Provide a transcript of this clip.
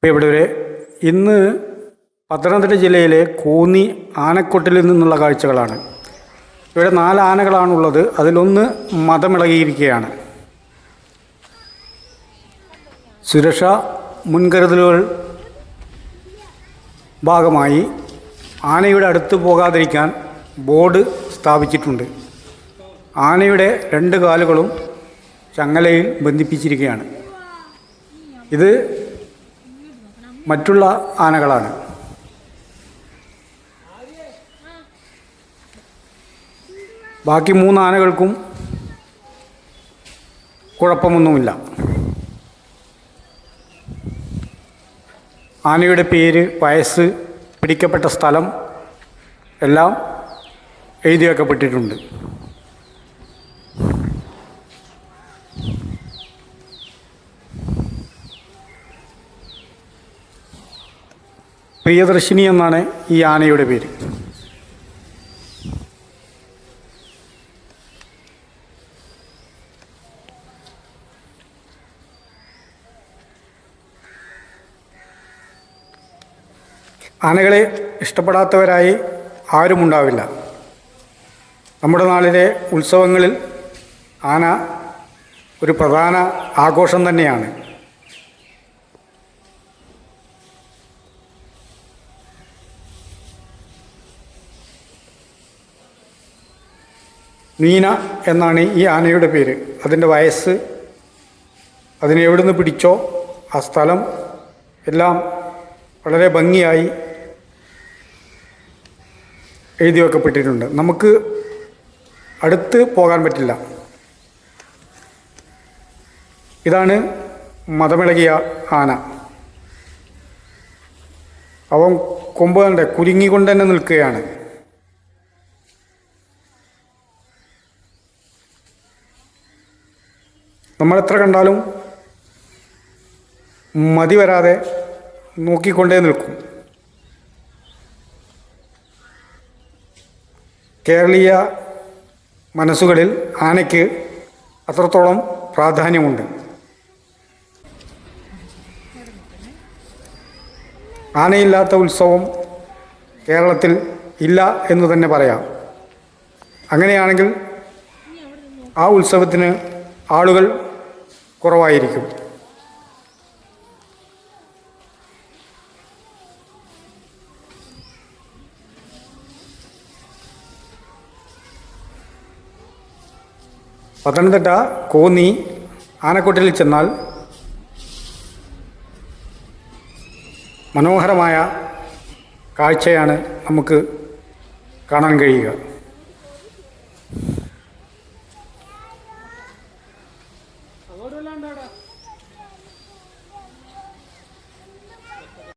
ഇപ്പോൾ ഇവിടെ ഒരു ഇന്ന് പത്തനംതിട്ട ജില്ലയിലെ കോന്നി ആനക്കൊട്ടിൽ നിന്നുള്ള കാഴ്ചകളാണ്. ഇവിടെ 4 ആനകളാണുള്ളത്. അതിലൊന്ന് മദമിളകിയിരിക്കുകയാണ്. സുരക്ഷാ മുൻകരുതലുകൾ ഭാഗമായി ആനയുടെ അടുത്ത് പോകാതിരിക്കാൻ ബോർഡ് സ്ഥാപിച്ചിട്ടുണ്ട്. ആനയുടെ 2 കാലുകളും ചങ്ങലയിൽ ബന്ധിപ്പിച്ചിരിക്കുകയാണ്. ഇത് മറ്റുള്ള ആനകളാണ്. ബാക്കി 3 ആനകൾക്കും കുഴപ്പമൊന്നുമില്ല. ആനയുടെ പേര്, വയസ്സ്, പിടിക്കപ്പെട്ട സ്ഥലം എല്ലാം എഴുതി വെക്കപ്പെട്ടിട്ടുണ്ട്. പ്രിയദർശിനി എന്നാണ് ഈ ആനയുടെ പേര്. ആനകളെ ഇഷ്ടപ്പെടാത്തവരായി ആരുമുണ്ടാവില്ല. നമ്മുടെ നാട്ടിലെ ഉത്സവങ്ങളിൽ ആന ഒരു പ്രധാന ആഘോഷം തന്നെയാണ്. മീന എന്നാണ് ഈ ആനയുടെ പേര്. അതിൻ്റെ വയസ്സ്, അതിനെ എവിടുന്ന് പിടിച്ചോ ആ സ്ഥലം എല്ലാം വളരെ ഭംഗിയായി എഴുതി വെക്കപ്പെട്ടിട്ടുണ്ട്. നമുക്ക് അടുത്ത് പോകാൻ പറ്റില്ല. ഇതാണ് മദമിളകിയ ആന. അവൻ കൊമ്പ് കണ്ടേ കുലുങ്ങിക്കൊണ്ട് തന്നെ നിൽക്കുകയാണ്. നമ്മളെത്ര കണ്ടാലും മതി വരാതെ നോക്കിക്കൊണ്ടേ നിൽക്കും. കേരളീയ മനസ്സുകളിൽ ആനയ്ക്ക് അത്രത്തോളം പ്രാധാന്യമുണ്ട്. ആനയില്ലാത്ത ഉത്സവം കേരളത്തിൽ ഇല്ല എന്ന് തന്നെ പറയാം. അങ്ങനെയാണെങ്കിൽ ആ ഉത്സവത്തിന് ആളുകൾ കുറവായിരിക്കും. പത്തനംതിട്ട കോന്നി ആനക്കൊട്ടിൽ ചെന്നാൽ മനോഹരമായ കാഴ്ചയാണ് നമുക്ക് കാണാൻ കഴിയുക.